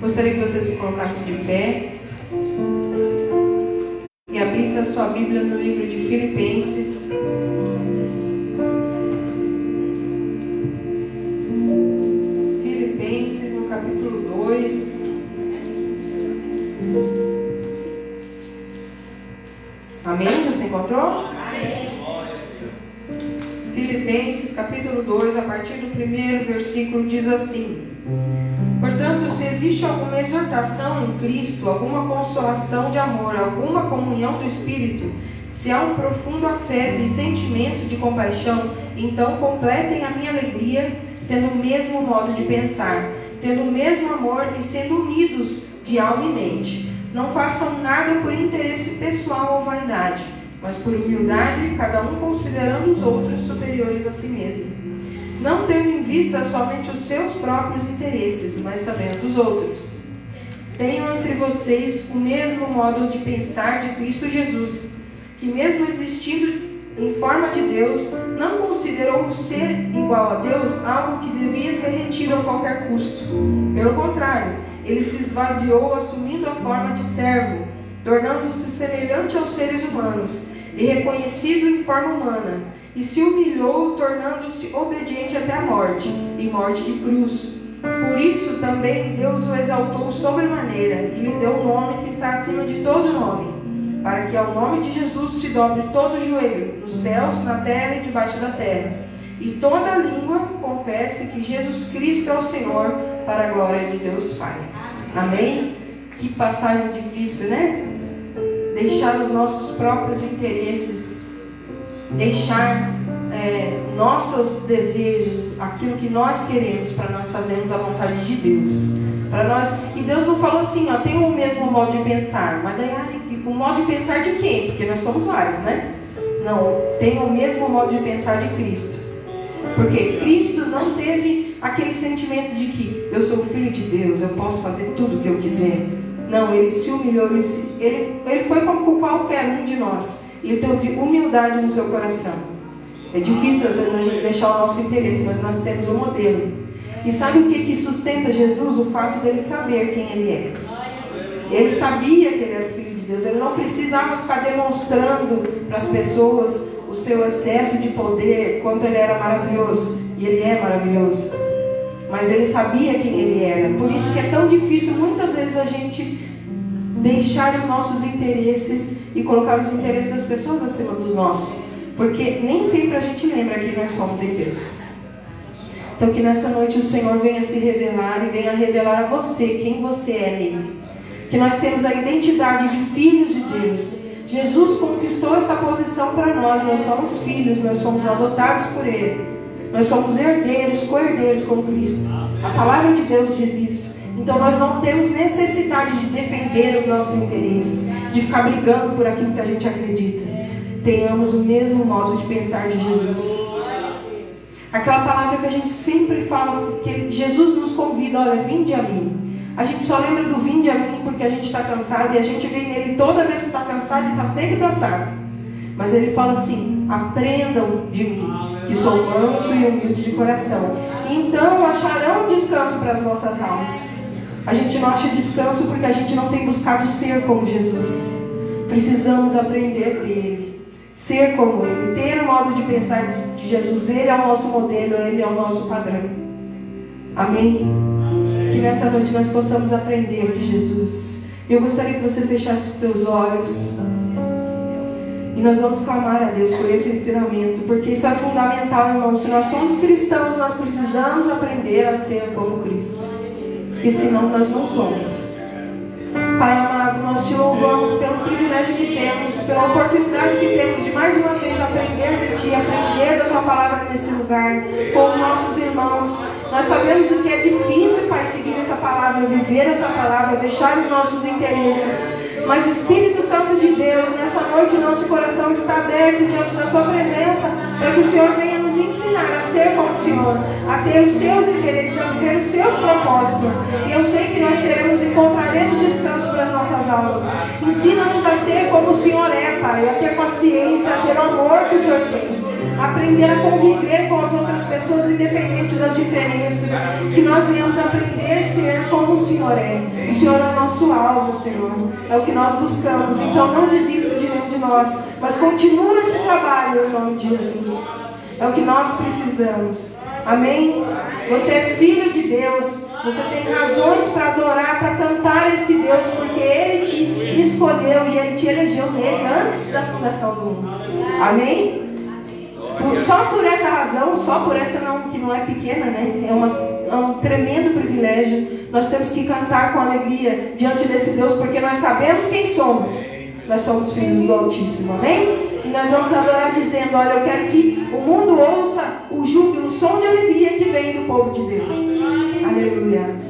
Gostaria que você se colocasse de pé e abrisse a sua Bíblia no livro de Filipenses. Filipenses, no capítulo 2. Amém? Você encontrou? Amém. Filipenses, capítulo 2, a partir do primeiro versículo, diz assim: Portanto, se existe alguma exortação em Cristo, alguma consolação de amor, alguma comunhão do Espírito, se há um profundo afeto e sentimento de compaixão, então completem a minha alegria, tendo o mesmo modo de pensar, tendo o mesmo amor e sendo unidos de alma e mente. Não façam nada por interesse pessoal ou vaidade, mas por humildade, cada um considerando os outros superiores a si mesmo. Não tendo em vista somente os seus próprios interesses, mas também os dos outros. Tenham entre vocês o mesmo modo de pensar de Cristo Jesus, que mesmo existindo em forma de Deus, não considerou o ser igual a Deus algo que devia ser retido a qualquer custo. Pelo contrário, ele se esvaziou assumindo a forma de servo, tornando-se semelhante aos seres humanos, e reconhecido em forma humana, e se humilhou, tornando-se obediente até a morte, e morte de cruz. Por isso também Deus o exaltou sobremaneira, e lhe deu um nome que está acima de todo nome, para que ao nome de Jesus se dobre todo o joelho, nos céus, na terra e debaixo da terra, e toda a língua confesse que Jesus Cristo é o Senhor, para a glória de Deus Pai. Amém? Que passagem difícil, né? Deixar os nossos próprios interesses, deixar nossos desejos, aquilo que nós queremos, para nós fazermos a vontade de Deus. Para nós, e Deus não falou assim, ó, tem o mesmo modo de pensar, mas daí, o modo de pensar de quem? Porque nós somos vários, né? Não, tem o mesmo modo de pensar de Cristo. Porque Cristo não teve aquele sentimento de que eu sou filho de Deus, eu posso fazer tudo o que eu quiser. Não, ele se humilhou, ele foi como qualquer um de nós. Ele teve humildade no seu coração. É difícil às vezes a gente deixar o nosso interesse, mas nós temos um modelo. E sabe o que sustenta Jesus? O fato dele saber quem ele é. Ele sabia que ele era o Filho de Deus. Ele não precisava ficar demonstrando para as pessoas o seu excesso de poder, quanto ele era maravilhoso. E ele é maravilhoso. Mas ele sabia quem ele era. Por isso que é tão difícil muitas vezes a gente deixar os nossos interesses e colocar os interesses das pessoas acima dos nossos. Porque nem sempre a gente lembra que nós somos em Deus. Então que nessa noite o Senhor venha se revelar e venha revelar a você quem você é nele. Que nós temos a identidade de filhos de Deus. Jesus conquistou essa posição para nós. Nós somos filhos, nós somos adotados por Ele. Nós somos herdeiros, co-herdeiros com Cristo. A palavra de Deus diz isso. Então nós não temos necessidade de defender os nossos interesses, de ficar brigando por aquilo que a gente acredita. Tenhamos o mesmo modo de pensar de Jesus. Aquela palavra que a gente sempre fala, que Jesus nos convida, olha, vinde a mim. A gente só lembra do vinde a mim porque a gente está cansado, e a gente vem nele toda vez que está cansado e está sempre cansado. Mas ele fala assim, aprendam de mim, que sou manso e humilde de coração. Então acharão descanso para as vossas almas. A gente não acha descanso porque a gente não tem buscado ser como Jesus. Precisamos aprender dele, ser como ele, ter o modo de pensar de Jesus. Ele é o nosso modelo, ele é o nosso padrão. Amém? Que nessa noite nós possamos aprender de Jesus. Eu gostaria que você fechasse os teus olhos. E nós vamos clamar a Deus por esse ensinamento, porque isso é fundamental, irmãos. Se nós somos cristãos, nós precisamos aprender a ser como Cristo, porque senão nós não somos. Pai amado, nós te louvamos pelo privilégio que temos, pela oportunidade que temos de mais uma vez aprender de Ti, aprender da Tua palavra nesse lugar, com os nossos irmãos. Nós sabemos o que é difícil, Pai, seguir essa palavra, viver essa palavra, deixar os nossos interesses. Mas Espírito Santo de Deus, nessa noite o nosso coração está aberto diante da Tua presença, para que o Senhor venha nos ensinar a ser como o Senhor, a ter os Seus interesses, a viver os Seus propósitos. E eu sei que nós encontraremos descanso para as nossas almas. Ensina-nos a ser como o Senhor é, Pai, a ter paciência, a ter o amor que o Senhor tem. aprender a conviver com as outras pessoas, independente das diferenças. Que nós venhamos aprender a ser como o Senhor é. O Senhor é o nosso alvo, Senhor. É o que nós buscamos. Então não desista de nenhum de nós, mas continua esse trabalho em nome de Jesus. É o que nós precisamos. Amém? Você é filho de Deus. Você tem razões para adorar, para cantar esse Deus, porque Ele te escolheu e Ele te elegeu nele antes da fundação do mundo. Amém? Só por essa razão, só por essa não, que não é pequena, né? É um tremendo privilégio. Nós temos que cantar com alegria diante desse Deus, porque nós sabemos quem somos. Nós somos filhos do Altíssimo, amém? E nós vamos adorar dizendo: olha, eu quero que o mundo ouça o júbilo, o som de alegria que vem do povo de Deus. Aleluia.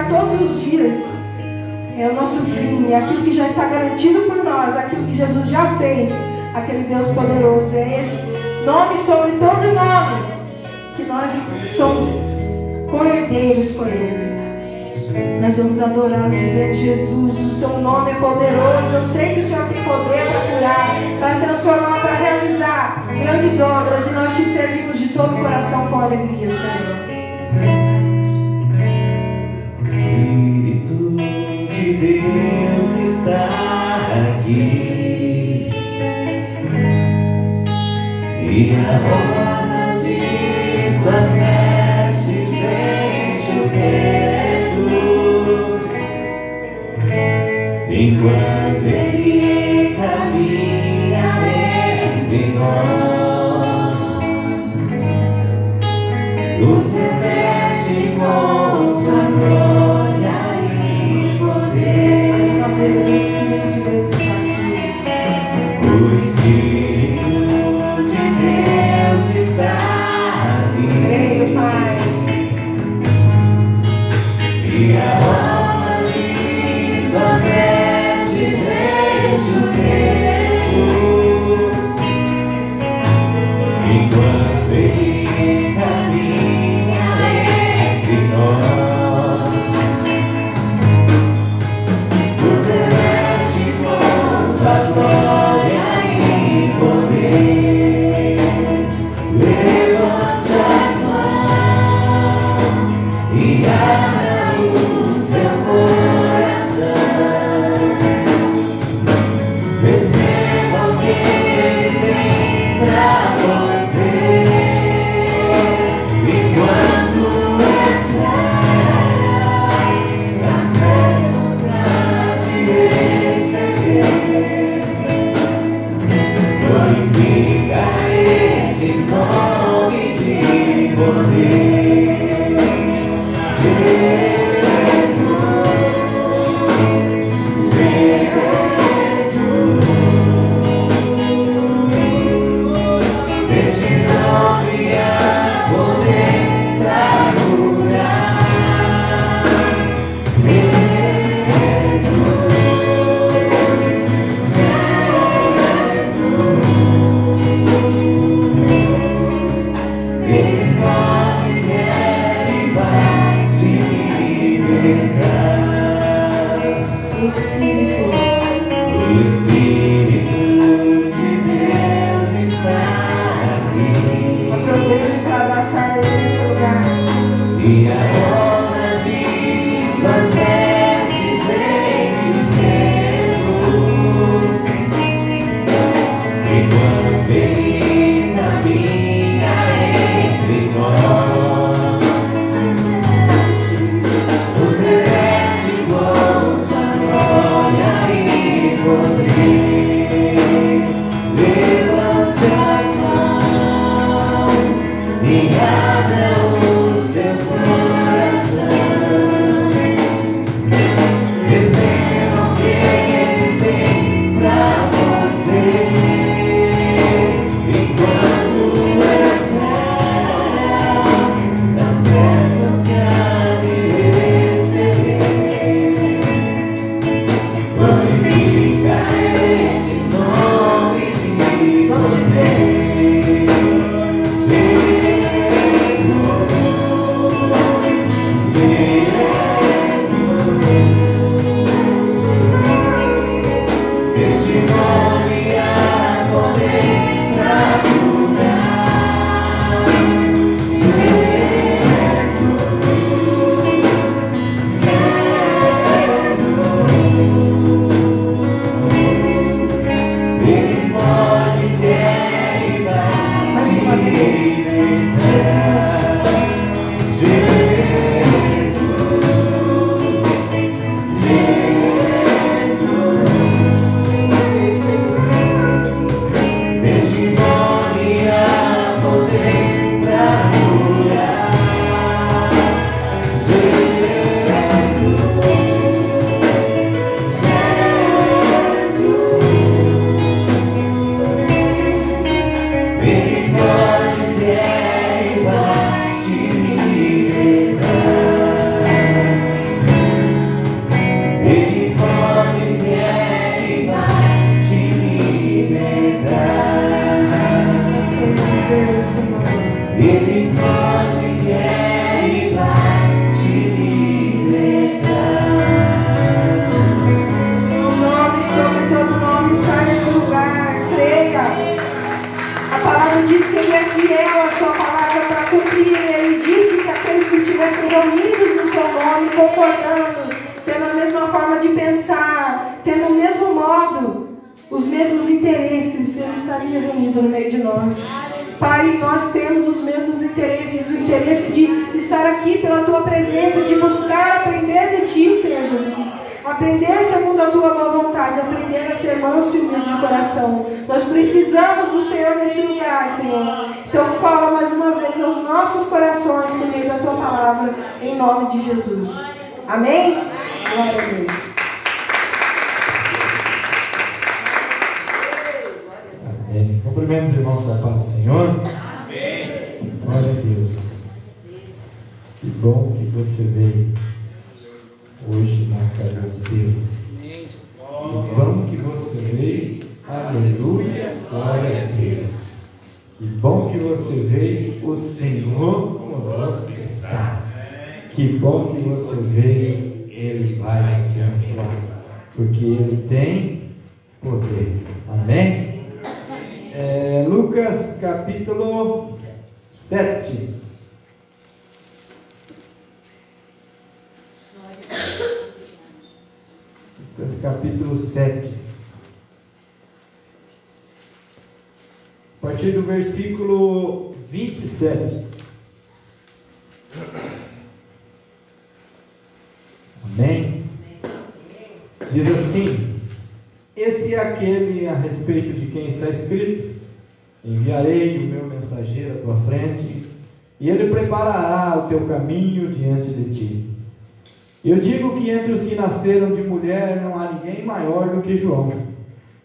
Todos os dias é o nosso fim, é aquilo que já está garantido por nós, aquilo que Jesus já fez, aquele Deus poderoso. É esse nome sobre todo nome que nós somos co-herdeiros com Ele. Nós vamos adorar, dizendo: Jesus, o seu nome é poderoso. Eu sei que o Senhor tem poder para curar, para transformar, para realizar grandes obras, e nós te servimos de todo o coração com alegria, Senhor. Deus está aqui, e a hora de enquanto Ele caminha entre nós, nos reveste com sua glória e poder. Mais uma vez, o Espírito de Deus está aqui. O Espírito de Deus está aqui. Creio, Pai. E a alma de suas vestes enche o tempo, enquanto Ele caminha entre nós, nos reveste com sua glória e poder. Levante as mãos e abra o seu coração. Receba o que Ele tem pra você, enquanto espera as bênçãos pra te receber. Glorifica esse nome de poder. Este nome há poder pra curar. Ele pode, quer e vai te libertar. O Espírito. O Espírito de Deus está aqui. Aproveite para abraçar Ele nesse lugar. E a honra de suas vestes enche o templo, enquanto Ele caminha entre nós, nos reveste com sua glória e poder. Levante as mãos e abra o seu coração. Receba o que Ele tem pra você, enquanto espera as bênçãos que há de receber. Glorifica esse nome de poder. Este nome há poder pra curar. Ele pode, quer e vai Mais uma vez. Este nome há poder pra curar. Ele pode, quer e vai te libertar. Ele pode, quer e vai te libertar. Nós queremos ver o Senhor. Ele pode, quer e vai te libertar. O nome sobre todo nome está nesse lugar. Creia. A palavra diz que Ele é fiel à sua palavra para cumprir. Ele disse que aqueles que estivessem reunidos no seu nome, concordando, tendo a mesma forma de pensar, tendo o mesmo modo, os mesmos interesses, Ele estaria reunido no meio de nós. Pai, nós temos os mesmos interesses, o interesse de estar aqui pela Tua presença, de buscar aprender de Ti, Senhor Jesus. Aprender segundo a Tua boa aprendendo a ser manso e humilde de coração. Nós precisamos do Senhor nesse lugar, Senhor. Então fala mais uma vez aos nossos corações por meio da tua palavra, em nome de Jesus. Amém? Glória a Deus. Amém. Cumprimento os irmãos da paz do Senhor. Amém. Glória a Deus. Que bom que você veio hoje na casa de Deus. Que bom que você veio. Aleluia. Glória a Deus. Que bom que você veio. O Senhor conosco está. Que bom que você veio. Ele vai te abençoar. Porque Ele tem poder. Amém? Lucas capítulo 7. Lucas capítulo 7. A partir do versículo 27. Amém? Diz assim: esse é aquele a respeito de quem está escrito: enviarei o meu mensageiro à tua frente, e ele preparará o teu caminho diante de ti. Eu digo que entre os que nasceram de mulher não há ninguém maior do que João.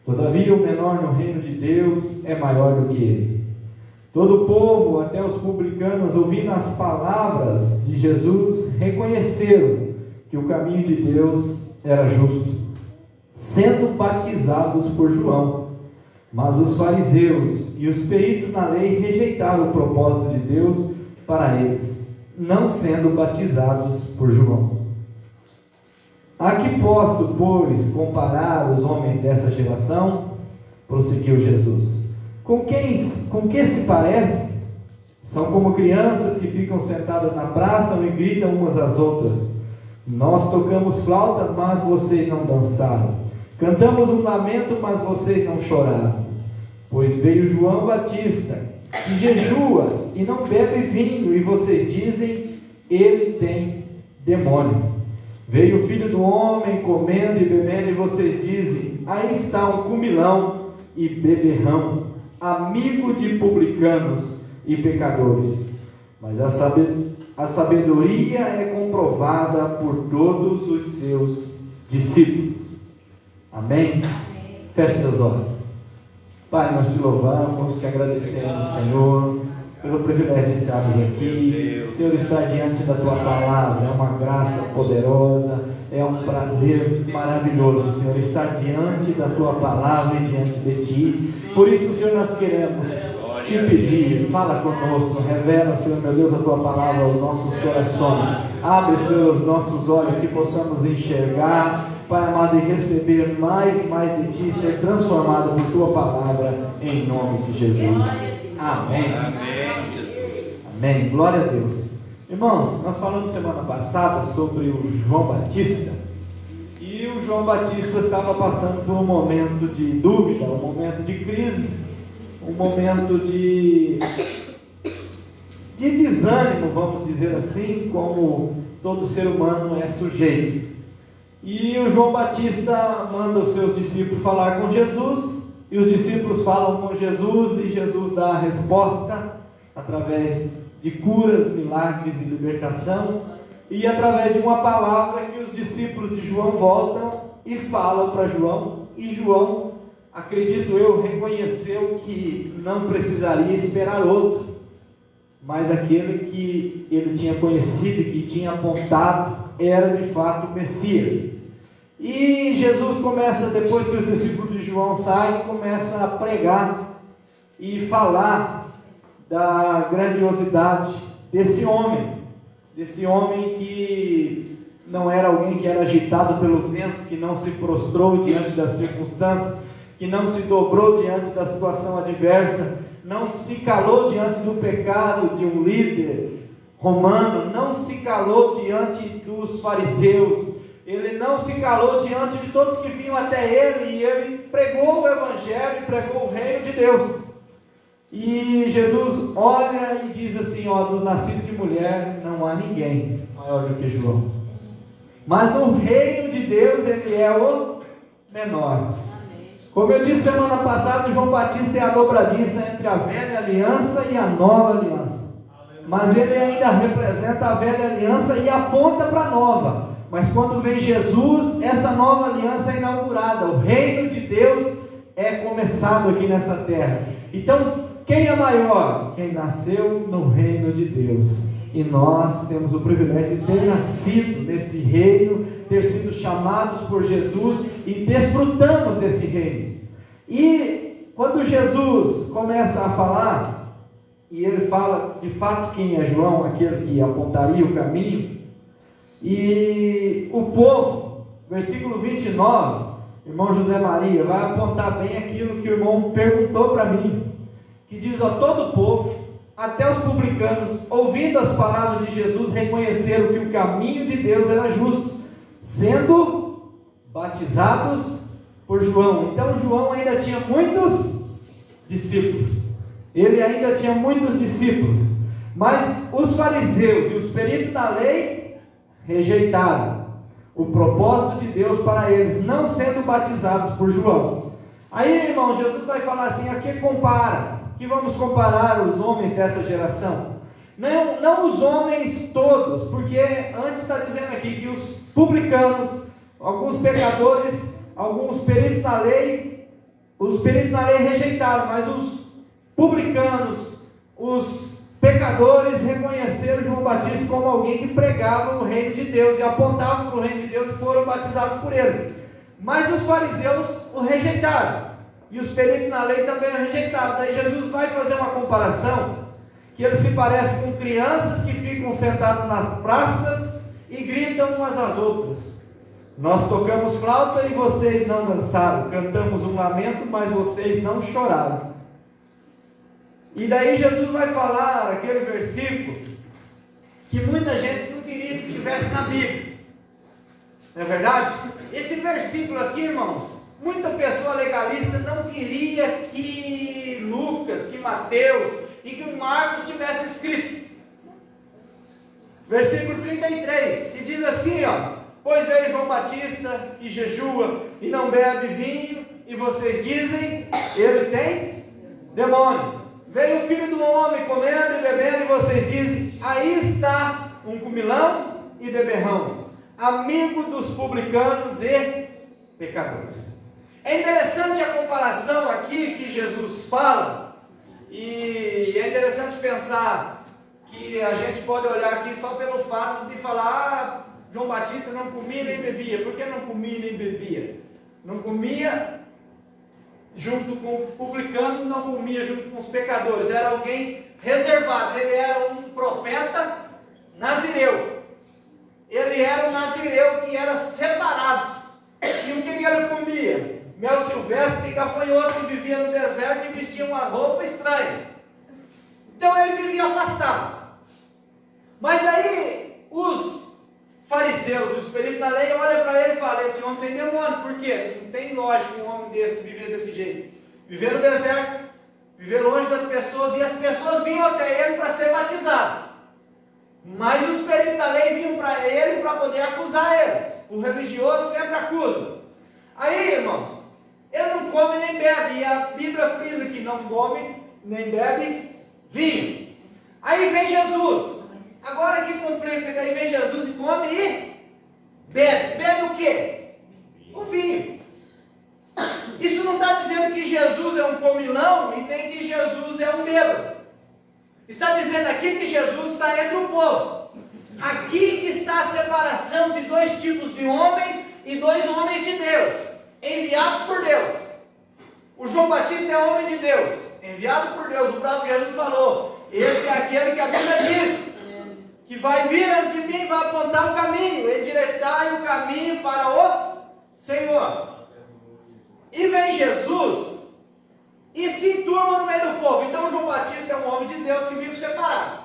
Todavia o menor no reino de Deus é maior do que ele. Todo o povo, até os publicanos, ouvindo as palavras de Jesus, reconheceram que o caminho de Deus era justo, sendo batizados por João. Mas os fariseus e os peritos na lei rejeitaram o propósito de Deus para eles, não sendo batizados por João. A que posso, pois, comparar os homens dessa geração? Prosseguiu Jesus. Com que se parece? São como crianças que ficam sentadas na praça e gritam umas às outras: nós tocamos flauta, mas vocês não dançaram. Cantamos um lamento, mas vocês não choraram. Pois veio João Batista, que jejua e não bebe vinho, e vocês dizem: ele tem demônio. Veio o Filho do Homem comendo e bebendo, e vocês dizem: aí está um comilão e beberrão, amigo de publicanos e pecadores. Mas a sabedoria é comprovada por todos os seus discípulos. Amém? Feche seus olhos. Pai, nós te louvamos, te agradecemos, Senhor, pelo privilégio de estarmos aqui. O Senhor está diante da tua palavra, é uma graça poderosa, é um prazer maravilhoso, Senhor, estar diante da tua palavra e diante de ti. Por isso, Senhor, nós queremos te pedir: fala conosco, revela, Senhor meu Deus, a tua palavra aos nossos corações. Abre, Senhor, os nossos olhos, que possamos enxergar, Pai amado, e receber mais e mais de ti, ser transformado por tua palavra, em nome de Jesus. Amém. Amém. Glória a Deus. Irmãos, nós falamos semana passada sobre o João Batista, e o João Batista estava passando por um momento de dúvida, um momento de crise, um momento de desânimo, vamos dizer assim, como todo ser humano é sujeito. E o João Batista manda os seus discípulos falar com Jesus, e os discípulos falam com Jesus, e Jesus dá a resposta através de curas, milagres e libertação, e através de uma palavra que os discípulos de João voltam e falam para João, e João, acredito eu, reconheceu que não precisaria esperar outro, mas aquele que ele tinha conhecido, que tinha apontado, era de fato o Messias. E Jesus começa, depois que os discípulos de João saem, começa a pregar e falar da grandiosidade desse homem que não era alguém que era agitado pelo vento, que não se prostrou diante das circunstâncias, que não se dobrou diante da situação adversa, não se calou diante do pecado de um líder romano, não se calou diante dos fariseus, ele não se calou diante de todos que vinham até ele, e ele pregou o evangelho, pregou o reino de Deus. E Jesus olha e diz assim: dos nascidos de mulher não há ninguém maior do que João, mas no reino de Deus ele é o menor. Como eu disse semana passada, João Batista é a dobradiça entre a velha aliança e a nova aliança. Mas ele ainda representa a velha aliança e aponta para a nova. Mas quando vem Jesus, essa nova aliança é inaugurada. O reino de Deus é começado aqui nessa terra. Então, quem é maior? Quem nasceu no reino de Deus. E nós temos o privilégio de ter nascido nesse reino, ter sido chamados por Jesus e desfrutamos desse reino. E quando Jesus começa a falar, e ele fala de fato quem é João, aquele que apontaria o caminho, e o povo, versículo 29, irmão José Maria, vai apontar bem aquilo que o irmão perguntou para mim, que diz: ó, todo o povo, até os publicanos, ouvindo as palavras de Jesus, reconheceram que o caminho de Deus era justo, sendo batizados por João. Então João ainda tinha muitos discípulos, ele ainda tinha muitos discípulos, mas os fariseus e os peritos da lei rejeitaram o propósito de Deus para eles, não sendo batizados por João. Aí, irmão, Jesus vai falar assim: a que compara? Que vamos comparar os homens dessa geração? Não os homens todos, porque antes está dizendo aqui que os publicanos, alguns pecadores, alguns peritos da lei, os peritos da lei rejeitaram, mas os publicanos, os pecadores reconheceram João Batista como alguém que pregava o reino de Deus e apontavam para o reino de Deus e foram batizados por ele. Mas os fariseus o rejeitaram. E os peritos na lei também o rejeitaram. Daí Jesus vai fazer uma comparação, que ele se parece com crianças que ficam sentadas nas praças e gritam umas às outras: nós tocamos flauta e vocês não dançaram, cantamos um lamento, mas vocês não choraram. E daí Jesus vai falar aquele versículo que muita gente não queria que estivesse na Bíblia, não é verdade? Esse versículo aqui, irmãos, muita pessoa legalista não queria que Lucas, que Mateus e que Marcos tivesse escrito. Versículo 33, que diz assim, ó: pois veio João Batista que jejua e não bebe vinho, e vocês dizem, ele tem demônio. Veio o Filho do Homem comendo e bebendo, e vocês dizem, aí está um comilão e beberrão, amigo dos publicanos e pecadores. É interessante a comparação aqui que Jesus fala, e é interessante pensar que a gente pode olhar aqui só pelo fato de falar: João Batista não comia nem bebia. Por que não comia nem bebia? Não comia junto com o publicano, não comia junto com os pecadores. Era alguém reservado. Ele era um profeta nazireu. Ele era um nazireu que era separado. E o que ele comia? Mel silvestre e gafanhoto, que vivia no deserto e vestia uma roupa estranha. Então ele vivia afastado. Mas daí os fariseus e os peritos da lei olham para ele e falam: esse homem tem demônio. Por quê? Não tem lógica um homem desse viver desse jeito. Viver no deserto, viver longe das pessoas, e as pessoas vinham até ele para ser batizado. Mas os peritos da lei vinham para ele para poder acusar ele. O religioso sempre acusa. Aí, irmãos, ele não come nem bebe, e a Bíblia frisa que não come nem bebe vinho. Aí vem Jesus. Agora que complica, aí vem Jesus e come e bebe. Bebe o quê? O vinho. Isso não está dizendo que Jesus é um comilão e nem que Jesus é um bêbado. Está dizendo aqui que Jesus está entre o povo. Aqui que está a separação de dois tipos de homens e dois homens de Deus, enviados por Deus. O João Batista é homem de Deus, enviado por Deus. O próprio Jesus falou: esse é aquele que a Bíblia diz que vai vir antes de mim, vai apontar o caminho, endireitai o caminho para o Senhor. E vem Jesus e se enturma no meio do povo. Então João Batista é um homem de Deus que vive separado,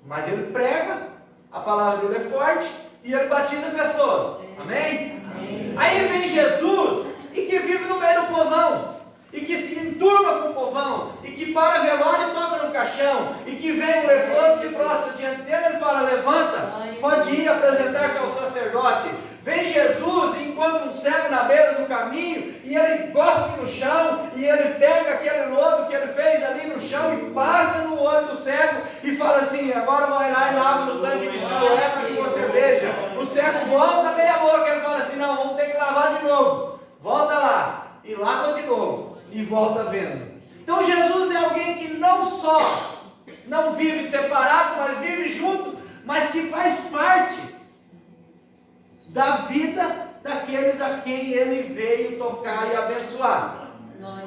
mas ele prega, a palavra dele é forte e ele batiza pessoas. Amém? Amém. Aí vem Jesus e que vive no meio do povão, e que se enturma com o povão, e que para velório e toca no caixão, e que vem um leproso, se prostra diante dele, ele fala: levanta, pode ir apresentar-se ao sacerdote. Vem Jesus e encontra um cego na beira do caminho, e ele cospe no chão, e ele pega aquele lodo que ele fez ali no chão e passa no olho do cego e fala assim: agora vai lá e lava no tanque de Siloé para que você veja. O cego volta meia boca, ele fala assim: não, vamos ter que lavar de novo. Volta lá e lava de novo e volta vendo. Então Jesus é alguém que não só não vive separado, mas vive junto, mas que faz parte da vida daqueles a quem ele veio tocar e abençoar.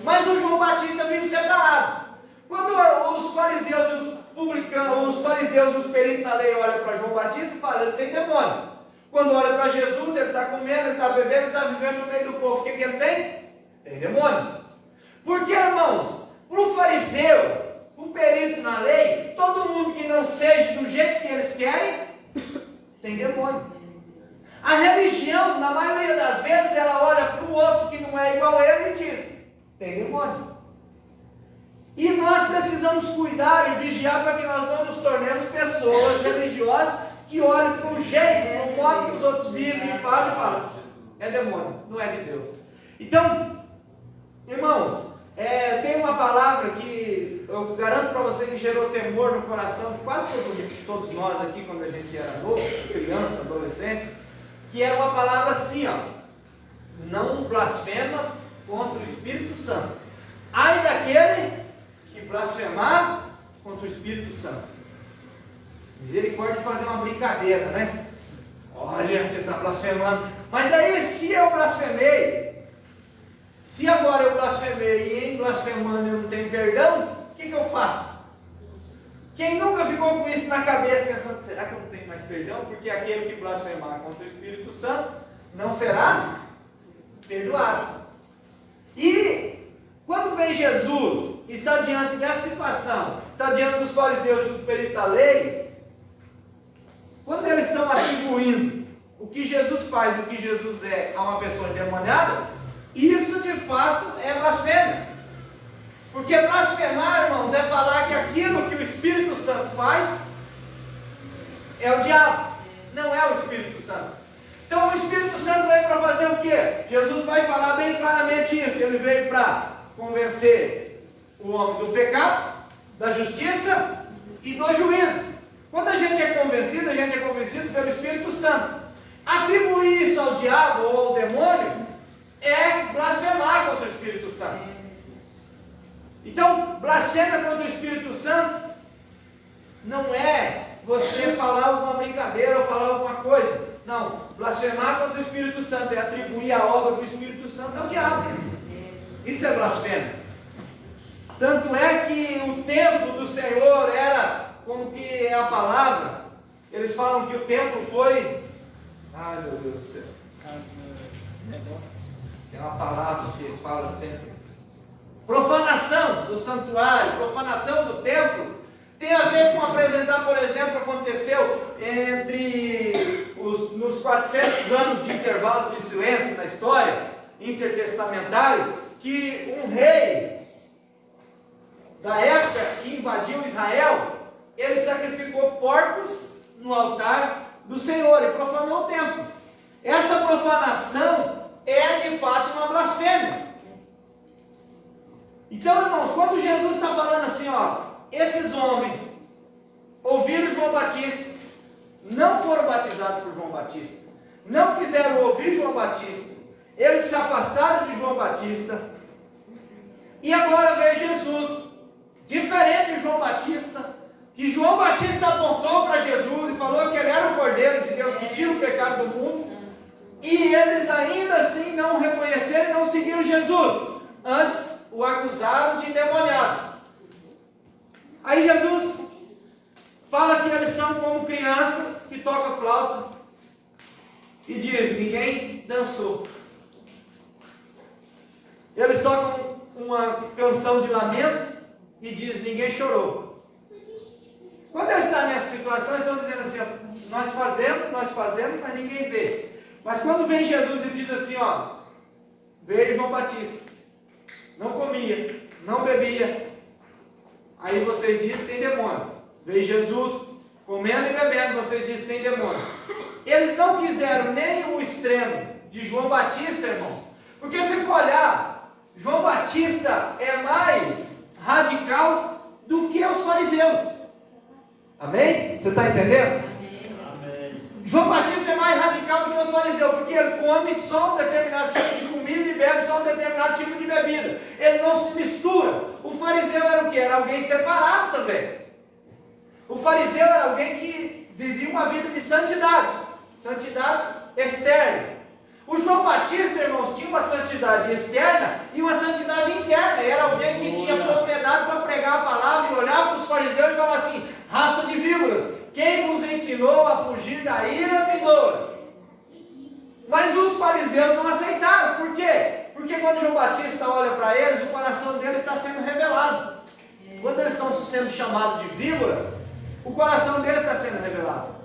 Mas o João Batista vive separado. Quando os fariseus e os publicanos, os fariseus e os peritos da lei olham para João Batista e falam: ele tem demônio. Quando olha para Jesus, ele está comendo, ele está bebendo, ele está vivendo no meio do povo. O que ele tem? Tem demônio. Porque, irmãos, para o fariseu, o perito na lei, todo mundo que não seja do jeito que eles querem, tem demônio. A religião, na maioria das vezes, ela olha para o outro que não é igual a ele e diz: tem demônio. E nós precisamos cuidar e vigiar para que nós não nos tornemos pessoas religiosas que olhem para o jeito, no modo que os outros vivem e fazem e falam: é demônio, não é de Deus. Então, irmãos, tem uma palavra que eu garanto para você que gerou temor no coração de quase todos nós aqui quando a gente era novo, criança, adolescente, que era uma palavra assim, ó: não blasfema contra o Espírito Santo. Ai daquele que blasfemar contra o Espírito Santo. Misericórdia de fazer uma brincadeira, né? Olha, você está blasfemando. Mas daí, se eu blasfemei, se agora eu blasfemei e em blasfemando eu não tenho perdão, o que eu faço? Quem nunca ficou com isso na cabeça pensando: será que eu não tenho mais perdão? Porque aquele que blasfemar contra o Espírito Santo não será perdoado. E quando vem Jesus e está diante dessa situação, está diante dos fariseus e dos peritos da lei, quando eles estão atribuindo o que Jesus faz e o que Jesus é a uma pessoa endemoniada, isso de fato é blasfêmia. Porque blasfemar, irmãos, é falar que aquilo que o Espírito Santo faz é o diabo, não é o Espírito Santo. Então o Espírito Santo veio para fazer o quê? Jesus vai falar bem claramente isso. Ele veio para convencer o homem do pecado, da justiça e do juízo. Quando a gente é convencido pelo Espírito Santo. Atribuir isso ao diabo ou ao demônio é blasfemar contra o Espírito Santo. Então, blasfêmia contra o Espírito Santo não é você falar alguma brincadeira ou falar alguma coisa. Não, blasfemar contra o Espírito Santo é atribuir a obra do Espírito Santo ao diabo. Isso é blasfêmia. Tanto é que o templo do Senhor era, como que é a palavra, eles falam que o templo foi... Ai, meu Deus do céu. Tem uma palavra que eles falam sempre. Profanação do santuário, profanação do templo, tem a ver com apresentar, por exemplo, aconteceu nos 400 anos de intervalo de silêncio na história intertestamentário, que um rei da época que invadiu Israel, ele sacrificou porcos no altar do Senhor e profanou o templo. Essa profanação é de fato uma blasfêmia. Então, irmãos, quando Jesus está falando assim, ó, esses homens ouviram João Batista, não foram batizados por João Batista, não quiseram ouvir João Batista, eles se afastaram de João Batista, e agora veio Jesus, diferente de João Batista, que João Batista apontou para Jesus e falou que ele era o Cordeiro de Deus que tira o pecado do mundo, e eles ainda assim não reconheceram e não seguiram Jesus, antes o acusaram de endemoniado. Aí Jesus fala que eles são como crianças que tocam flauta e diz: ninguém dançou. Eles tocam uma canção de lamento e diz: ninguém chorou. Quando eles estão nessa situação, eles estão dizendo assim: nós fazemos, mas ninguém vê. Mas quando vem Jesus e diz assim, ó, veio João Batista, não comia, não bebia, aí vocês dizem que tem demônio. Veio Jesus comendo e bebendo, vocês dizem que tem demônio. Eles não quiseram nem o extremo de João Batista, irmãos, Porque se for olhar, João Batista é mais radical do que os fariseus. Amém? Você está entendendo? Amém. João Batista é mais radical do que os fariseus, porque ele come só um determinado tipo de comida e bebe só um determinado tipo de bebida. Ele não se mistura. O fariseu era o quê? Era alguém separado também. O fariseu era alguém que vivia uma vida de santidade. Santidade externa. O João Batista, irmãos, tinha uma santidade externa e uma santidade interna. Era alguém que tinha propriedade para pregar a palavra e olhar para os fariseus e falar assim: raça de víboras, quem vos ensinou a fugir da ira vindoura? Mas os fariseus não aceitaram. Por quê? Porque quando João Batista olha para eles, o coração deles está sendo revelado. Quando eles estão sendo chamados de víboras, o coração deles está sendo revelado.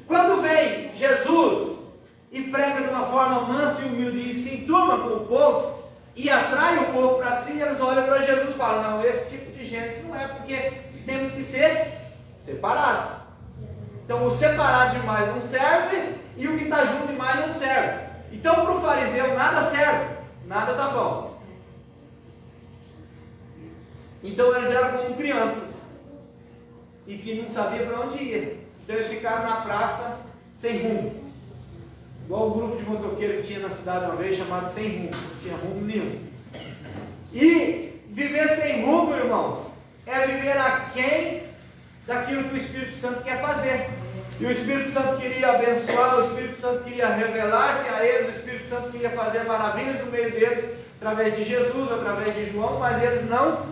Quando vem Jesus e prega de uma forma mansa e humilde e se enturma com o povo e atrai o povo para si, eles olham para Jesus e falam: não, esse tipo de gente não é, porque temos que ser separado. Então o separado demais não serve e o que está junto demais não serve. Então para o fariseu nada serve, nada está bom. Então eles eram como crianças e que não sabiam para onde ia. Então eles ficaram na praça sem rumo. Igual o grupo de motoqueiro que tinha na cidade uma vez, chamado Sem Rumo. Não tinha rumo nenhum. E viver sem rumo, irmãos, é viver aquém daquilo que o Espírito Santo quer fazer. E o Espírito Santo queria abençoar, o Espírito Santo queria revelar-se a eles, o Espírito Santo queria fazer maravilhas no meio deles, através de Jesus, através de João, mas eles não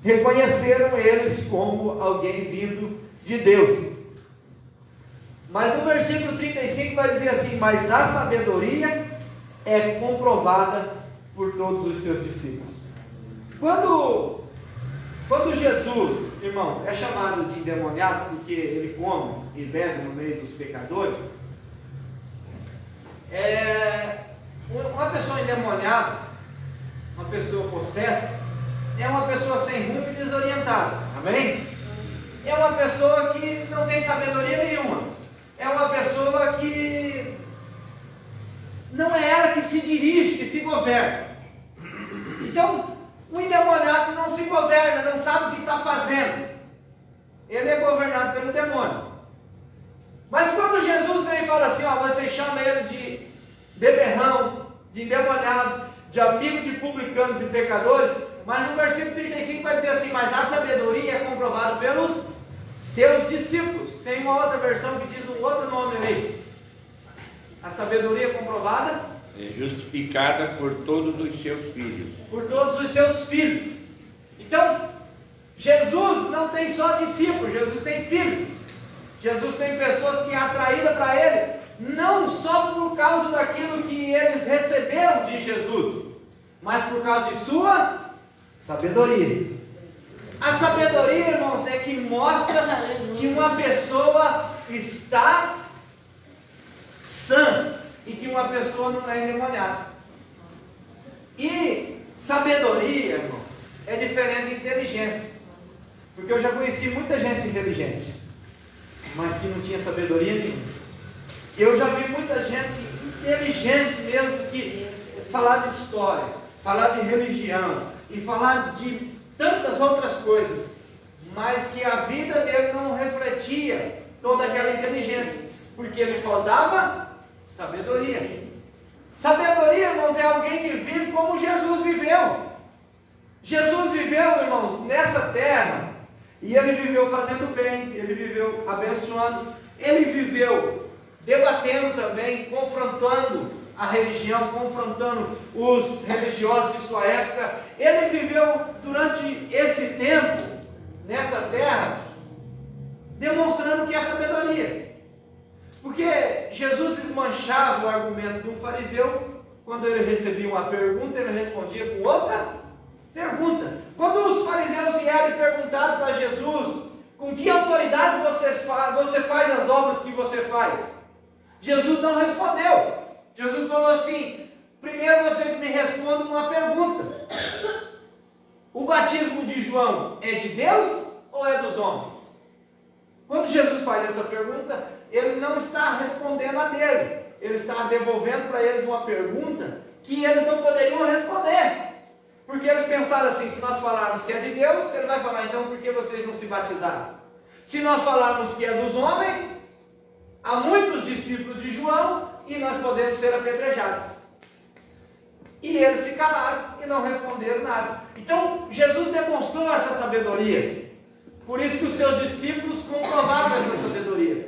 reconheceram eles como alguém vindo de Deus. Mas no versículo 35 vai dizer assim: mas a sabedoria é comprovada por todos os seus discípulos. Quando Jesus, irmãos, é chamado de endemoniado porque ele come e bebe no meio dos pecadores, uma pessoa endemoniada, uma pessoa possessa, é uma pessoa sem rumo e desorientada. Amém? É uma pessoa que não tem sabedoria nenhuma. É uma pessoa que não é ela que se dirige, que se governa. Então, o endemoniado não se governa, não sabe o que está fazendo. Ele é governado pelo demônio. Mas quando Jesus vem e fala assim: ó, você chama ele de beberrão, de endemoniado, de amigo de publicanos e pecadores, mas no versículo 35 vai dizer assim: mas a sabedoria é comprovada pelos seus discípulos. Tem uma outra versão que diz um outro nome ali. A sabedoria é comprovada, é justificada por todos os seus filhos. Por todos os seus filhos. Então, Jesus não tem só discípulos, Jesus tem filhos. Jesus tem pessoas que é atraída para Ele, não só por causa daquilo que eles receberam de Jesus, mas por causa de sua sabedoria. A sabedoria, irmãos, é que mostra que uma pessoa está sã e que uma pessoa não é endemoniada. E sabedoria, irmãos, é diferente de inteligência. Porque eu já conheci muita gente inteligente, mas que não tinha sabedoria nenhuma. Eu já vi muita gente inteligente mesmo, que falar de história, falar de religião e falar de tantas outras coisas, mas que a vida dele não refletia toda aquela inteligência, porque ele faltava sabedoria. Sabedoria, irmãos, é alguém que vive como Jesus viveu. Jesus viveu, irmãos, nessa terra, e ele viveu fazendo bem, ele viveu abençoando, ele viveu debatendo também, confrontando a religião, confrontando os religiosos de sua época. Ele viveu durante esse tempo, nessa terra, demonstrando que é sabedoria. Porque Jesus desmanchava o argumento de um fariseu. Quando ele recebia uma pergunta, ele respondia com outra pergunta. Quando os fariseus vieram e perguntaram para Jesus: com que autoridade você faz as obras que você faz? Jesus não respondeu. Jesus falou assim: primeiro vocês me respondam uma pergunta: o batismo de João é de Deus ou é dos homens? Quando Jesus faz essa pergunta, ele não está respondendo a dele, ele está devolvendo para eles uma pergunta que eles não poderiam responder. Porque eles pensaram assim: se nós falarmos que é de Deus, ele vai falar, então por que vocês não se batizaram? Se nós falarmos que é dos homens, há muitos discípulos de João e nós podemos ser apedrejados. E eles se calaram e não responderam nada. Então Jesus demonstrou essa sabedoria. Por isso que os seus discípulos comprovaram essa sabedoria.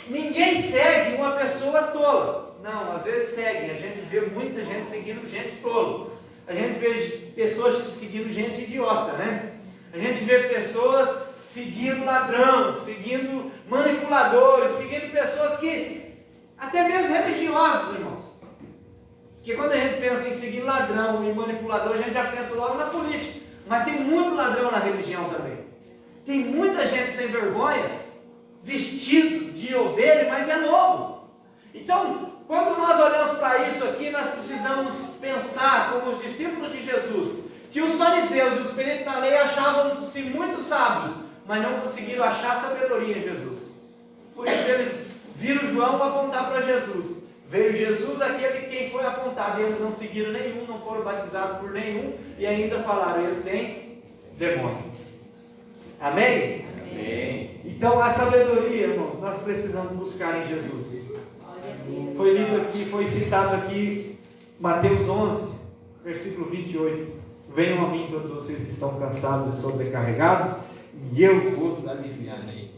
Ninguém segue uma pessoa tola. Não, às vezes seguem. A gente vê muita gente seguindo gente tola. A gente vê pessoas seguindo gente idiota, né? A gente vê pessoas seguindo ladrão, seguindo manipuladores, seguindo pessoas que, até mesmo religiosos, irmãos. Porque quando a gente pensa em seguir ladrão e manipulador, a gente já pensa logo na política. Mas tem muito ladrão na religião também. Tem muita gente sem vergonha, vestido de ovelha, mas é lobo. Então, quando nós olhamos para isso aqui, nós precisamos pensar, como os discípulos de Jesus, que os fariseus e os peritos da lei achavam-se muito sábios, mas não conseguiram achar sabedoria em Jesus. Por isso eles viram João apontar para Jesus. Veio Jesus, aquele quem foi apontado, e eles não seguiram nenhum, não foram batizados por nenhum, e ainda falaram: ele tem demônio. Amém? Amém. Então a sabedoria, irmãos, nós precisamos buscar em Jesus. Foi lido aqui, foi citado aqui, Mateus 11, versículo 28. Venham a mim todos vocês que estão cansados e sobrecarregados, e eu vos aliviarei.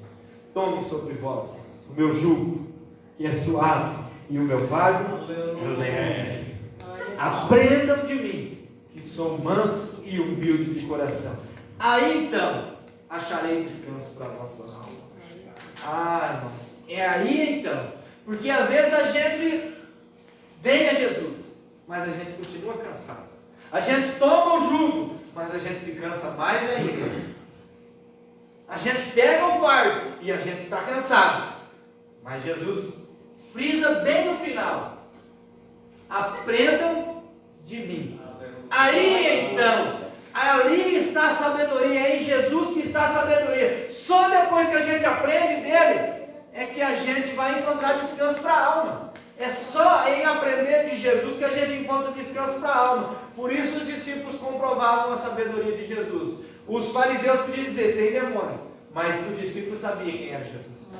Tome sobre vós o meu jugo, que é suave, e o meu fardo é leve. Aprendam de mim, que sou manso e humilde de coração. Aí então acharei descanso para a vossa alma. Irmãos, é aí então. Porque às vezes a gente vem a Jesus, mas a gente continua cansado. A gente toma o jugo, mas a gente se cansa mais ainda. A gente pega o fardo e a gente está cansado. Mas Jesus frisa bem no final: aprendam de mim. Aí então, ali está a sabedoria, é em Jesus que está a sabedoria. Só depois que a gente aprende dele, é que a gente vai encontrar descanso para a alma. É só em aprender de Jesus que a gente encontra descanso para a alma. Por isso os discípulos comprovavam a sabedoria de Jesus. Os fariseus podiam dizer: tem demônio. Mas os discípulos sabiam quem era Jesus.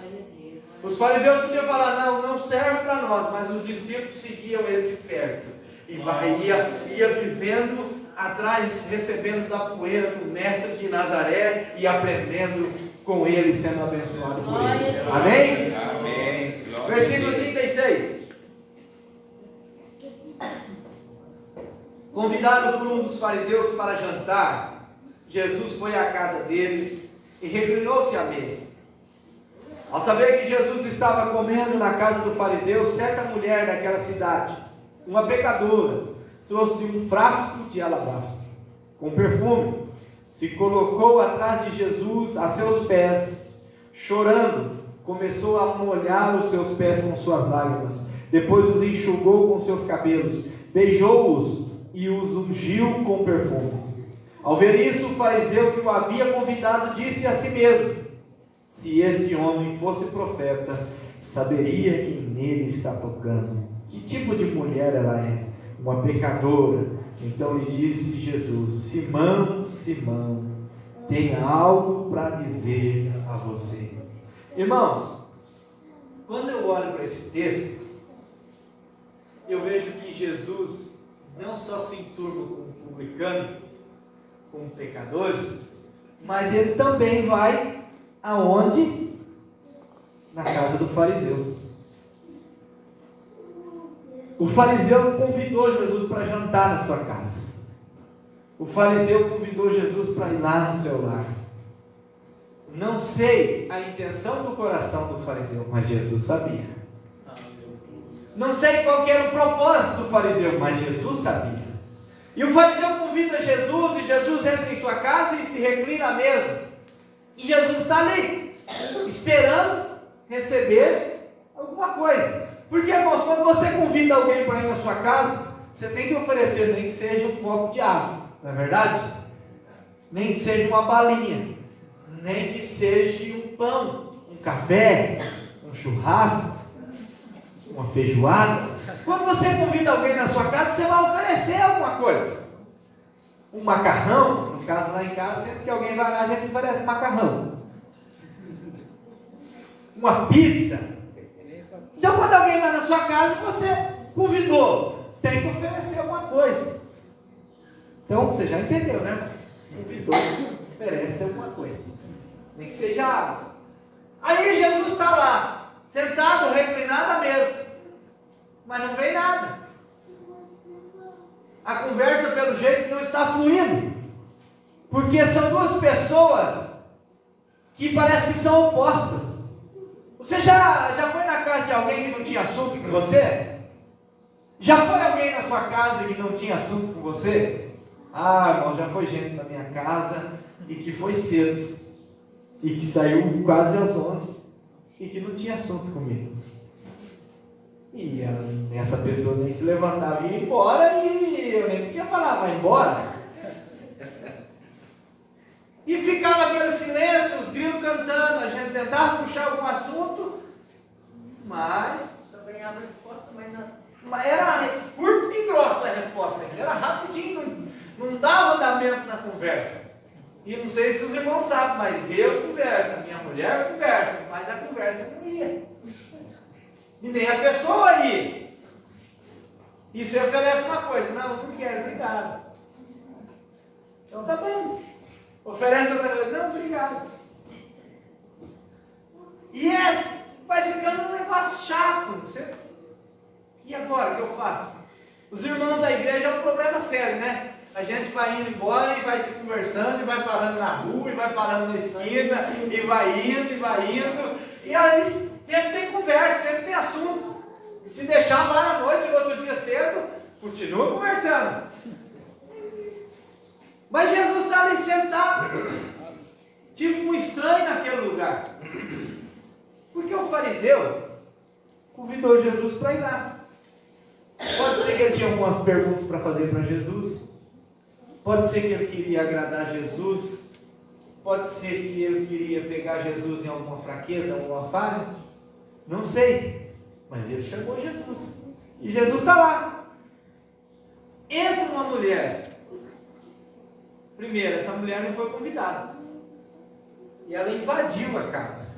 Os fariseus podiam falar: não serve para nós. Mas os discípulos seguiam ele de perto. E ia vivendo atrás, recebendo da poeira do mestre de Nazaré e aprendendo com ele, sendo abençoado por ele. Amém? Amém. Versículo 36. Convidado por um dos fariseus para jantar, Jesus foi à casa dele e reclinou-se à mesa. Ao saber que Jesus estava comendo na casa do fariseu, certa mulher daquela cidade, uma pecadora, trouxe um frasco de alabastro com perfume, se colocou atrás de Jesus a seus pés, chorando, começou a molhar os seus pés com suas lágrimas, depois os enxugou com seus cabelos, beijou-os e os ungiu com perfume. Ao ver isso, o fariseu que o havia convidado disse a si mesmo: se este homem fosse profeta, saberia quem nele está tocando. Que tipo de mulher ela é? Uma pecadora. Então lhe disse Jesus: Simão, Simão, tenho algo para dizer a você. Irmãos, quando eu olho para esse texto, eu vejo que Jesus não só se enturma com o publicano, com pecadores, mas ele também vai aonde? Na casa do fariseu. O fariseu convidou Jesus para jantar na sua casa. O fariseu convidou Jesus para ir lá no seu lar. Não sei a intenção do coração do fariseu, mas Jesus sabia. Não sei qual era o propósito do fariseu, mas Jesus sabia. E o fariseu convida Jesus, e Jesus entra em sua casa e se reclina à mesa. E Jesus está ali, esperando receber alguma coisa. Porque, irmãos, quando você convida alguém para ir na sua casa, você tem que oferecer, nem que seja um copo de água, não é verdade? Nem que seja uma balinha, nem que seja um pão, um café, um churrasco, uma feijoada. Quando você convida alguém na sua casa, você vai oferecer alguma coisa. Um macarrão, no caso lá em casa, sempre que alguém vai lá, a gente oferece macarrão. Uma pizza. Então, quando alguém vai na sua casa, você convidou, tem que oferecer alguma coisa. Então, você já entendeu, né? Convidou, oferece alguma coisa. Nem que seja água. Aí Jesus está lá, sentado, reclinado à mesa. Mas não vem nada. A conversa, pelo jeito, não está fluindo. Porque são duas pessoas que parecem que são opostas. Você já foi na casa de alguém que não tinha assunto com você? Já foi alguém na sua casa que não tinha assunto com você? Ah, irmão, já foi gente na minha casa e que foi cedo. E que saiu quase às 11 e que não tinha assunto comigo. E essa pessoa nem se levantava e ia embora e eu nem podia falar, vai embora. E ficava aquele silêncio, os grilos cantando, a gente tentava puxar algum assunto, mas Só ganhava resposta, mas não. era curta e grossa a resposta, era rapidinho, não dava andamento na conversa. E não sei se os irmãos sabem, mas eu converso, minha mulher conversa, mas a conversa não ia. E nem a pessoa ia. E você oferece uma coisa, não quero, obrigado. Então tá bom. Oferece outra coisa, não, obrigado. E vai ficando um negócio chato. E agora, o que eu faço? Os irmãos da igreja é um problema sério, né? A gente vai indo embora e vai se conversando, e vai parando na rua, e vai parando na esquina, e vai indo, e vai indo. E aí sempre tem conversa, sempre tem assunto. E se deixar lá à noite, no outro dia cedo, continua conversando. Mas Jesus está ali sentado, tipo um estranho naquele lugar. Porque o fariseu convidou Jesus para ir lá. Pode ser que ele tinha algumas perguntas para fazer para Jesus. Pode ser que ele queria agradar Jesus. Pode ser que ele queria pegar Jesus em alguma fraqueza, alguma falha. Não sei. Mas ele chamou Jesus. E Jesus está lá. Entra uma mulher. Primeiro, essa mulher não foi convidada. E ela invadiu a casa.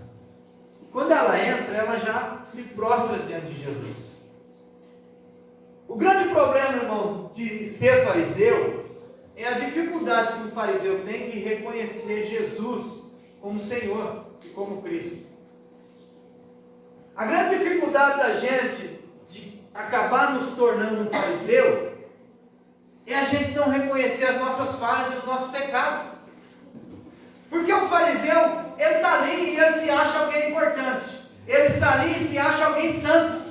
Quando ela entra, ela já se prostra diante de Jesus. O grande problema, irmãos, de ser fariseu é a dificuldade que o fariseu tem de reconhecer Jesus como Senhor e como Cristo. A grande dificuldade da gente de acabar nos tornando um fariseu é a gente não reconhecer as nossas falhas e os nossos pecados. Porque o fariseu, ele está ali e ele se acha alguém importante. Ele está ali e se acha alguém santo.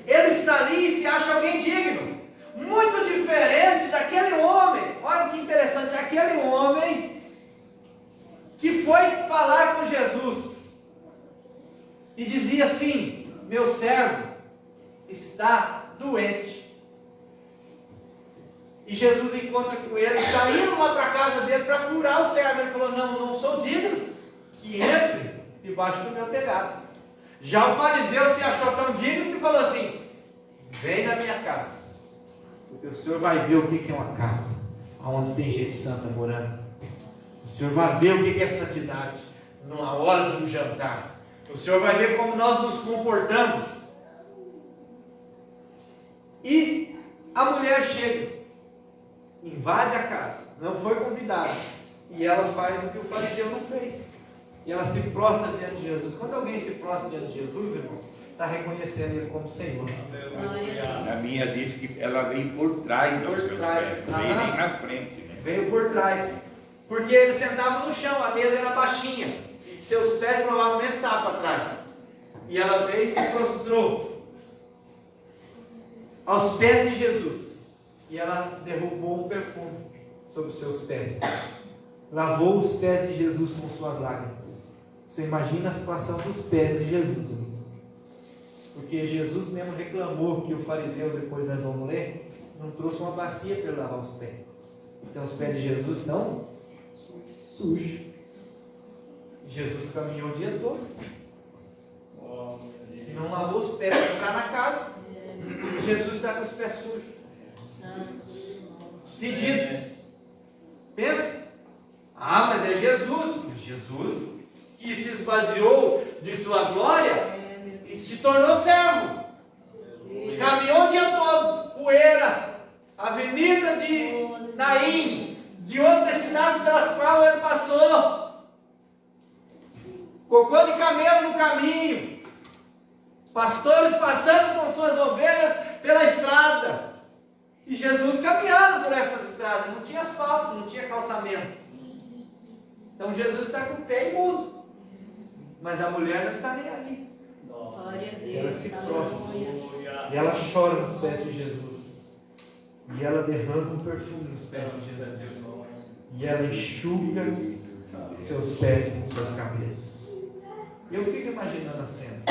Ele está ali e se acha alguém digno. Muito diferente daquele homem. Olha que interessante, aquele homem que foi falar com Jesus e dizia assim: meu servo está doente. E Jesus encontra com ele, está indo lá para a casa dele para curar o servo. Ele falou: não sou digno que entre debaixo do meu telhado. Já o fariseu se achou tão digno que falou assim: vem na minha casa, porque o senhor vai ver o que é uma casa onde tem gente santa morando. O senhor vai ver o que é santidade na hora do jantar. O senhor vai ver como nós nos comportamos. E a mulher chega, invade a casa, não foi convidada, e ela faz o que o fariseu não fez. E ela se prostra diante de Jesus. Quando alguém se prostra diante de Jesus, irmão, está reconhecendo Ele como Senhor. A minha diz que ela veio por trás dos seus pés, não veio nem na frente, né? Veio por trás. Porque ele sentava no chão, a mesa era baixinha, e seus pés provavelmente estavam para trás. E ela veio e se prostrou aos pés de Jesus. E ela derrubou um perfume sobre os seus pés. Lavou os pés de Jesus com suas lágrimas. Você imagina a situação dos pés de Jesus, irmão. Porque Jesus mesmo reclamou que o fariseu, depois nós vamos ler, não trouxe uma bacia para ele lavar os pés. Então os pés de Jesus estão sujos. Jesus caminhou o dia todo. E não lavou os pés para entrar na casa. Jesus está com os pés sujos, fedido. Pensa. Ah, mas é Jesus. Jesus que se esvaziou de sua glória e se tornou servo. Caminhou o dia todo, poeira, avenida de Naim, de outras cidades pelas quais ele passou. Cocô de camelo no caminho. Pastores passando com suas ovelhas pela estrada. E Jesus caminhando por essas estradas. Não tinha asfalto, não tinha calçamento. Então Jesus está com o pé imundo. Mas a mulher não está nem ali. Glória a Deus. Ela se prostra. Aleluia. E ela chora nos pés de Jesus. E ela derrama um perfume nos pés de Jesus. E ela enxuga seus pés com seus cabelos. Eu fico imaginando a cena.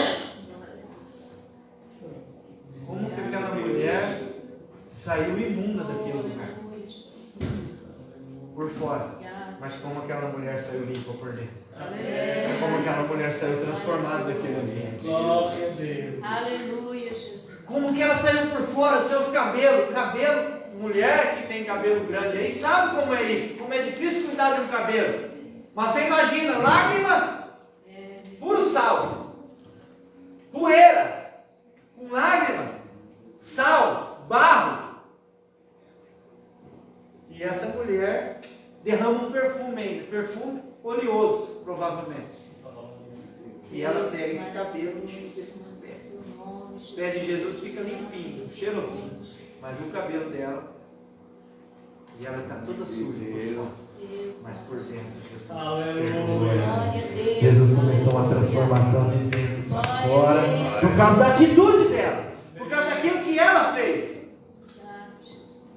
Como que aquela mulher saiu imunda daquele lugar. Por fora. Mas como aquela mulher saiu limpa por dentro. Como aquela mulher saiu transformada daquele ambiente. Glória a Deus. Aleluia, Jesus. Como que ela saiu por fora, seus cabelos. Mulher que tem cabelo grande aí sabe como é isso. Como é difícil cuidar de um cabelo. Mas você imagina, lágrima, puro sal, poeira, com lágrima, sal, barro. E essa mulher derrama um perfume ainda, perfume oleoso, provavelmente. E ela pega esse cabelo e enxuga esses pés. Os pés de Jesus ficam limpinhos, cheirosinho. Mas o cabelo dela, e ela está toda suja por fora, mas por dentro Jesus. Aleluia. Jesus começou uma transformação de dentro para fora, por causa da atitude dela, Por causa daquilo que ela fez.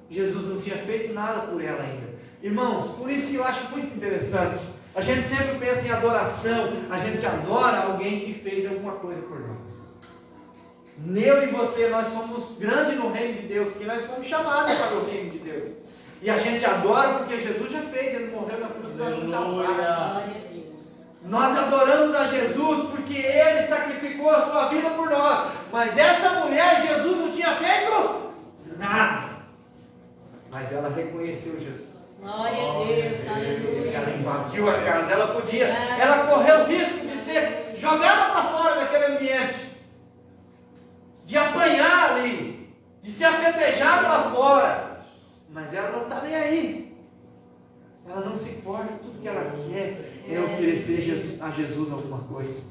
Jesus não tinha feito nada por ela ainda. Irmãos, por isso que eu acho muito interessante. A gente sempre pensa em adoração, a gente adora alguém que fez alguma coisa por nós. Eu e você, nós somos grandes no reino de Deus, porque nós fomos chamados para o reino de Deus. E a gente adora porque Jesus já fez, Ele morreu na cruz para nos salvar. Nós adoramos a Jesus porque Ele sacrificou a sua vida por nós. Mas essa mulher, Jesus não tinha feito nada. Mas ela reconheceu Jesus. Glória a Deus. Aleluia. Ela invadiu a casa, ela correu o risco de ser jogada para fora daquele ambiente, de apanhar ali, de ser apedrejada lá fora. Mas ela não está nem aí. Ela não se importa. Tudo que ela quer é oferecer a Jesus alguma coisa.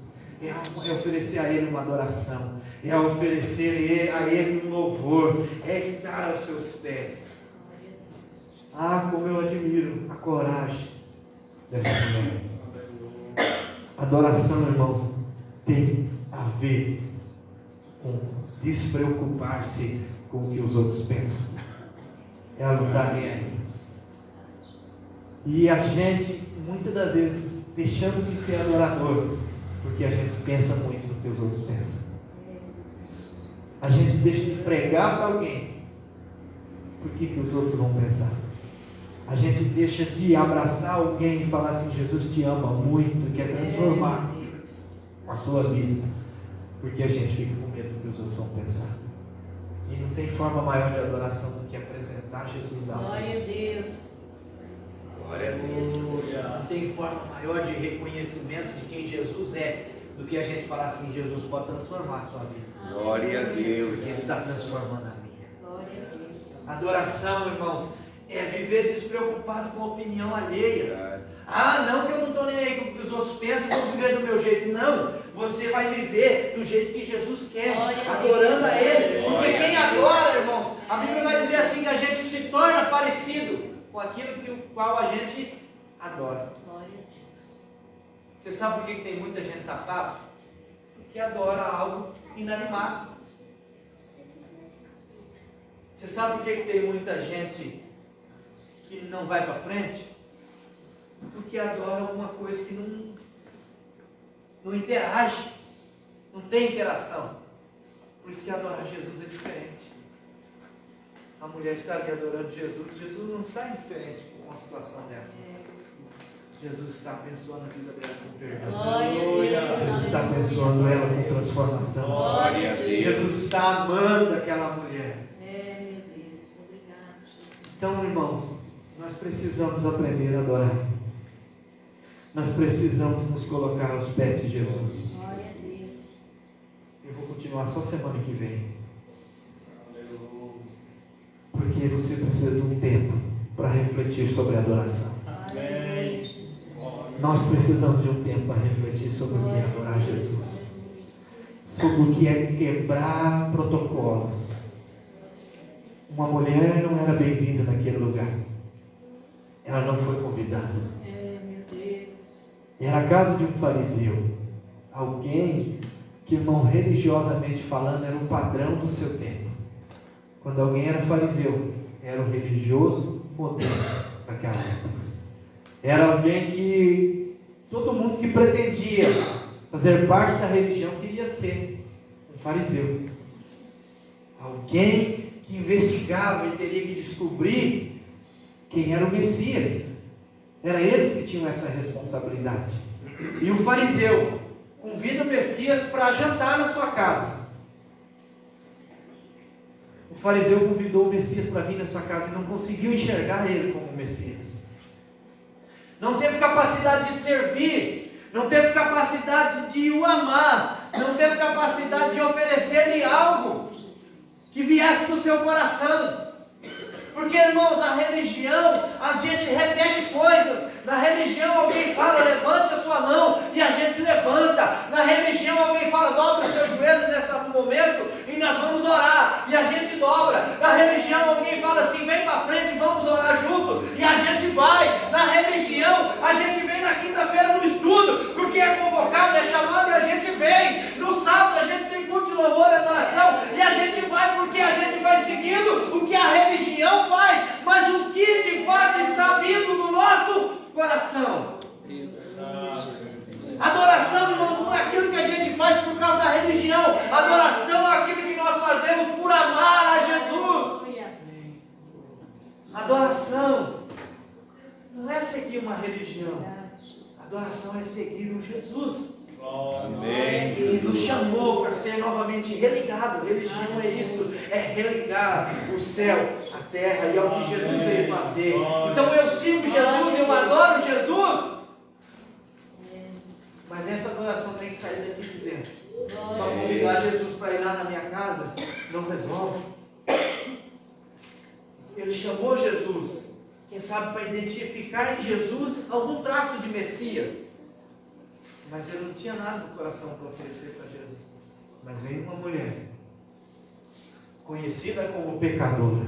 É oferecer a Ele uma adoração. É oferecer a Ele um louvor. É estar aos seus pés. Ah, como eu admiro a coragem dessa mulher. Adoração, irmãos, tem a ver com despreocupar-se com o que os outros pensam. Ela não está nem aí. E a gente, muitas das vezes, deixando de ser adorador, porque a gente pensa muito no que os outros pensam. A gente deixa de pregar para alguém, por que os outros vão pensar? A gente deixa de abraçar alguém e falar assim: Jesus te ama muito, quer transformar a sua vida, porque a gente fica com medo do que os outros vão pensar. E não tem forma maior de adoração do que apresentar Jesus a alguém. Glória a Deus. Glória a Deus. Não tem forma maior de reconhecimento de quem Jesus é do que a gente falar assim: Jesus pode transformar a sua vida. Glória a Deus. Porque Ele está transformando a minha. Glória a Deus. Adoração, irmãos, é viver despreocupado com a opinião alheia. Ah, não, que eu não estou nem aí com o que os outros pensam, vou viver do meu jeito. Não, você vai viver do jeito que Jesus quer, adorando a Ele. Porque quem adora, irmãos, a Bíblia vai dizer assim que a gente se torna parecido com aquilo que o qual a gente adora. Você sabe por que tem muita gente tapada? Porque adora algo inanimado. Você sabe por que tem muita gente que não vai para frente? Porque adora alguma coisa que não interage, não tem interação. Por isso que adorar Jesus é diferente. A mulher está ali adorando Jesus, Jesus não está indiferente com a situação dela. Jesus está abençoando a vida dela com perdão. Glória a Deus. Jesus está abençoando ela com transformação. Glória a Deus. Jesus está amando aquela mulher. É, meu Deus. Obrigado, Jesus. Então, irmãos, nós precisamos aprender a adorar. Nós precisamos nos colocar aos pés de Jesus. Glória a Deus. Eu vou continuar só semana que vem. Porque você precisa de um tempo para refletir sobre a adoração. Aleluia, Jesus. Nós precisamos de um tempo para refletir sobre o que é adorar Jesus, sobre o que é quebrar protocolos. Uma mulher não era bem-vinda naquele lugar, ela não foi convidada. É, meu Deus. Era a casa de um fariseu, alguém que, irmão, religiosamente falando, era o padrão do seu tempo. Quando alguém era fariseu, era o religioso modelo daquela época. Era alguém que todo mundo que pretendia fazer parte da religião queria ser um fariseu. Alguém que investigava e teria que descobrir quem era o Messias. Era eles que tinham essa responsabilidade. E o fariseu convida o Messias para jantar na sua casa. O fariseu convidou o Messias para vir na sua casa e não conseguiu enxergar ele como o Messias. Não teve capacidade de servir, não teve capacidade de o amar, não teve capacidade de oferecer-lhe algo que viesse do seu coração. Porque, irmãos, a religião, a gente repete coisas. Na religião alguém fala, levante a sua mão, e a gente levanta. Na religião alguém fala, dobra os seus joelhos nesse momento, e nós vamos orar, e a gente dobra. Na religião alguém fala assim, vem para frente, vamos orar junto, e a gente vai. Na religião a gente vem na quinta-feira no estudo, porque é convocado, é chamado, e a gente vem. No sábado a gente tem culto de louvor e adoração, e a gente vai porque a gente vai seguindo o que a religião faz, mas o que de fato está vindo no nosso coração. Adoração, irmãos, não é aquilo que a gente faz por causa da religião. Adoração é aquilo que nós fazemos por amar a Jesus. Adoração não é seguir uma religião. Adoração é seguir um Jesus. Amém. Ele nos chamou para ser novamente religado. Religião é isso, é religar o céu, a terra, e é o que Jesus veio fazer. Então eu sigo Jesus, eu adoro Jesus, mas essa adoração tem que sair daqui de dentro. Só convidar Jesus para ir lá na minha casa não resolve. Ele chamou Jesus, quem sabe para identificar em Jesus algum traço de Messias. Mas ele não tinha nada no coração para oferecer para Jesus. Mas veio uma mulher, conhecida como pecadora.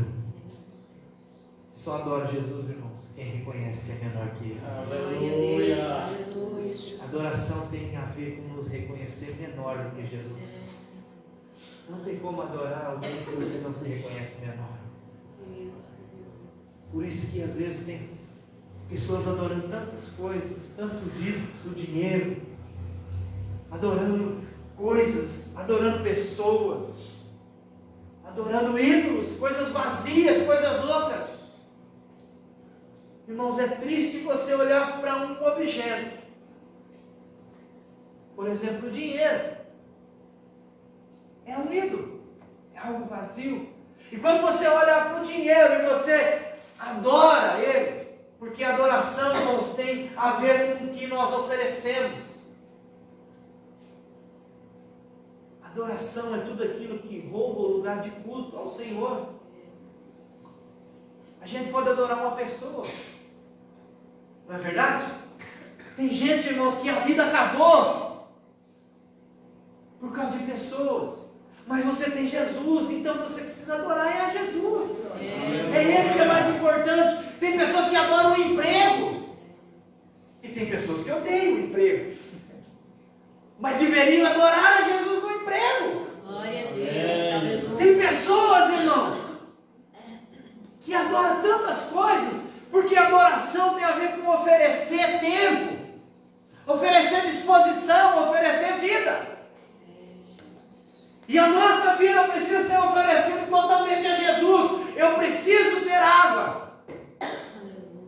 Só adora Jesus, irmãos, quem reconhece que é menor que ele. Glória a Deus, Jesus. Adoração tem a ver com nos reconhecer menor do que Jesus. Não tem como adorar alguém se você não se reconhece menor. Por isso que às vezes tem pessoas adorando tantas coisas, tantos ídolos, o dinheiro, adorando coisas, adorando pessoas, adorando ídolos, coisas vazias, coisas loucas. Irmãos, é triste você olhar para um objeto, por exemplo, o dinheiro, é um ídolo, é algo vazio. E quando você olha para o dinheiro e você adora ele, porque a adoração, irmãos, tem a ver com o que nós oferecemos. Adoração é tudo aquilo que rouba o lugar de culto ao Senhor. A gente pode adorar uma pessoa, não é verdade? Tem gente, irmãos, que a vida acabou por causa de pessoas. Mas você tem Jesus, então você precisa adorar a Jesus. É Ele que é mais importante. Tem pessoas que adoram o emprego, e tem pessoas que odeiam o emprego, mas deveriam adorar a Jesus no emprego. Glória a Deus, aleluia. Tem pessoas, irmãos, que adoram tantas coisas, porque adoração tem a ver com oferecer tempo, oferecer disposição, oferecer vida. E a nossa vida precisa ser oferecida totalmente a Jesus. Eu preciso ter água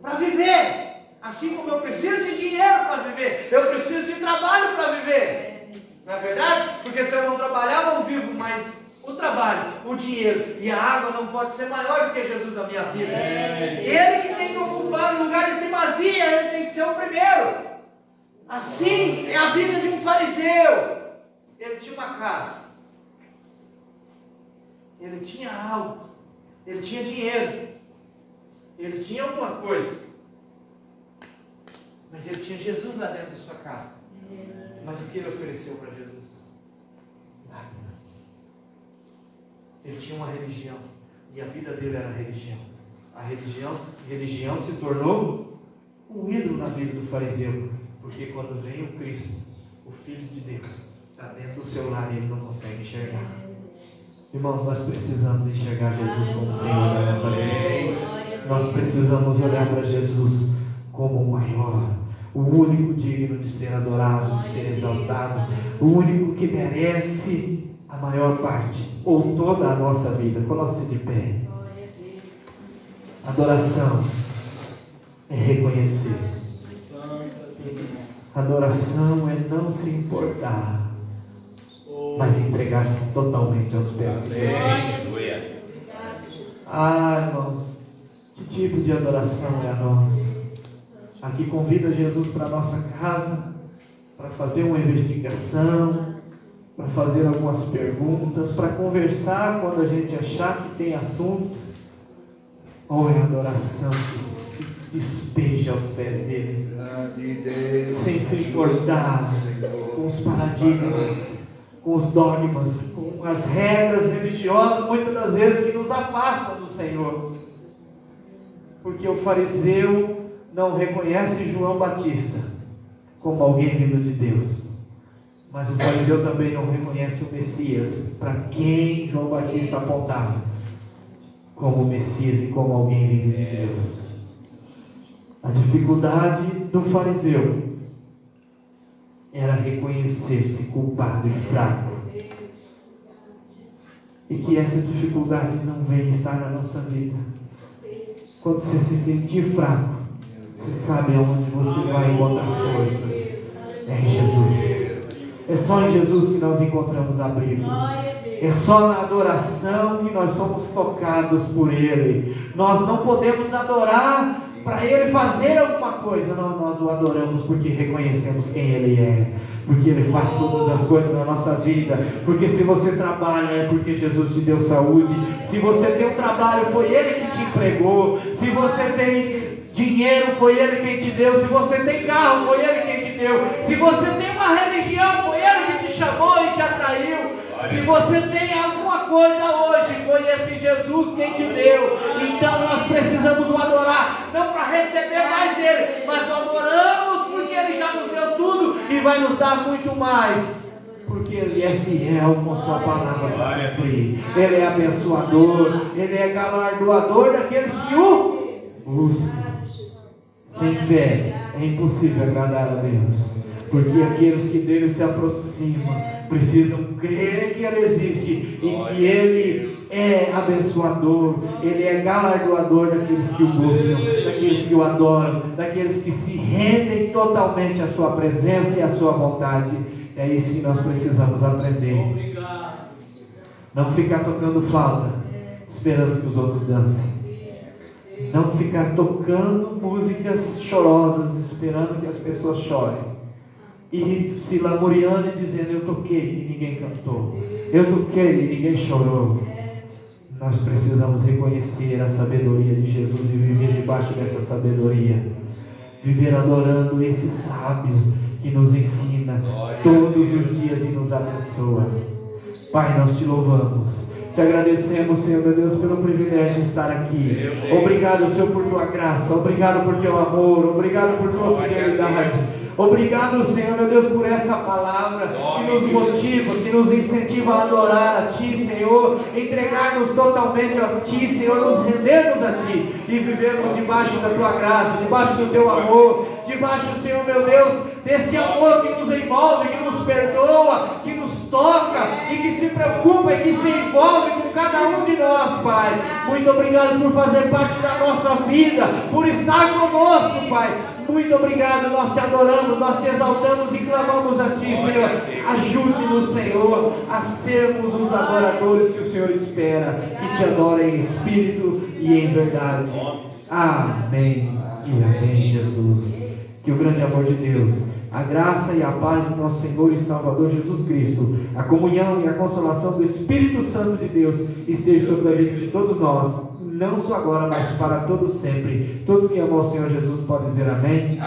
para viver, assim como eu preciso de dinheiro para viver, eu preciso de trabalho para viver. Não é verdade? Porque se eu não trabalhar, eu não vivo, mas o trabalho, o dinheiro e a água não pode ser maior do que Jesus na minha vida. Ele que tem que ocupar o lugar de primazia, ele tem que ser o primeiro. Assim é a vida de um fariseu. Ele tinha uma casa, ele tinha algo, ele tinha dinheiro, ele tinha alguma coisa, mas ele tinha Jesus lá dentro de sua casa. Mas o que ele ofereceu para Jesus? Nada. Ele tinha uma religião, e a vida dele era religião. A religião se tornou um ídolo na vida do fariseu, porque quando vem o Cristo, o Filho de Deus, está dentro do seu lar e ele não consegue enxergar. Irmãos, nós precisamos enxergar Jesus como Senhor da nossa vida. Nós precisamos olhar para Jesus como o maior, o único digno de ser adorado, de ser exaltado, o único que merece a maior parte, ou toda a nossa vida. Coloque-se de pé. Adoração é reconhecer. Adoração é não se importar, mas entregar-se totalmente aos pés de Jesus. Ah, irmãos, que tipo de adoração é a nossa? Aqui convida Jesus para a nossa casa, para fazer uma investigação, para fazer algumas perguntas, para conversar quando a gente achar que tem assunto, ou é adoração que se despeja aos pés dele, sem se importar com os paradigmas, com os dogmas, com as regras religiosas, muitas das vezes que nos afastam do Senhor. Porque o fariseu não reconhece João Batista como alguém vindo de Deus, mas o fariseu também não reconhece o Messias, para quem João Batista apontava como o Messias e como alguém vindo de Deus. A dificuldade do fariseu era reconhecer-se culpado e fraco, e que essa dificuldade não venha estar na nossa vida. Quando você se sentir fraco, você sabe aonde você vai encontrar força. É em Jesus. É só em Jesus que nós encontramos abrigo. É só na adoração que nós somos tocados por Ele. Nós não podemos adorar para Ele fazer alguma coisa. Não, nós o adoramos porque reconhecemos quem Ele é, porque Ele faz todas as coisas na nossa vida. Porque se você trabalha, é porque Jesus te deu saúde. Se você tem um trabalho, foi Ele que te empregou. Se você tem dinheiro, foi Ele quem te deu. Se você tem carro, foi Ele quem te deu. Se você tem uma religião, foi Ele que te chamou e te atraiu. Se você tem alguma coisa hoje, foi esse Jesus quem te deu. Então nós precisamos o adorar, não para receber mais dele, mas o adoramos porque Ele já nos deu tudo e vai nos dar muito mais, porque Ele é fiel com sua palavra para cumprir. Ele é abençoador, Ele é galardoador daqueles que o buscam. Sem fé é impossível agradar a Deus, porque aqueles que dele se aproximam precisam crer que Ele existe e que Ele é abençoador, Ele é galardoador daqueles que o buscam, daqueles que o adoram, daqueles que se rendem totalmente à sua presença e à sua vontade. É isso que nós precisamos aprender. Não ficar tocando flauta esperando que os outros dancem. Não ficar tocando músicas chorosas esperando que as pessoas chorem. E se lamuriando e dizendo: eu toquei e ninguém cantou, eu toquei e ninguém chorou. Nós precisamos reconhecer a sabedoria de Jesus e viver debaixo dessa sabedoria, viver adorando esse sábio que nos ensina todos os dias e nos abençoa. Pai, nós te louvamos, te agradecemos, Senhor meu Deus, pelo privilégio de estar aqui. Obrigado, Senhor, por tua graça, obrigado por teu amor, obrigado por tua fidelidade. Obrigado, Senhor, meu Deus, por essa palavra que nos motiva, que nos incentiva a adorar a Ti, Senhor, entregar-nos totalmente a Ti, Senhor, nos rendermos a Ti e vivermos debaixo da Tua graça, debaixo do Teu amor, debaixo, Senhor, meu Deus, desse amor que nos envolve, que nos perdoa, que nos toca e que se preocupa e que se envolve com cada um de nós, Pai. Muito obrigado por fazer parte da nossa vida, por estar conosco, Pai. Muito obrigado, nós te adoramos, nós te exaltamos e clamamos a Ti, Senhor. Ajude-nos, Senhor, a sermos os adoradores que o Senhor espera, que te adorem em espírito e em verdade. Amém e amém, Jesus. Que o grande amor de Deus, a graça e a paz do nosso Senhor e Salvador Jesus Cristo, a comunhão e a consolação do Espírito Santo de Deus esteja sobre a vida de todos nós, não só agora, mas para todos sempre. Todos que amam o Senhor Jesus podem dizer amém.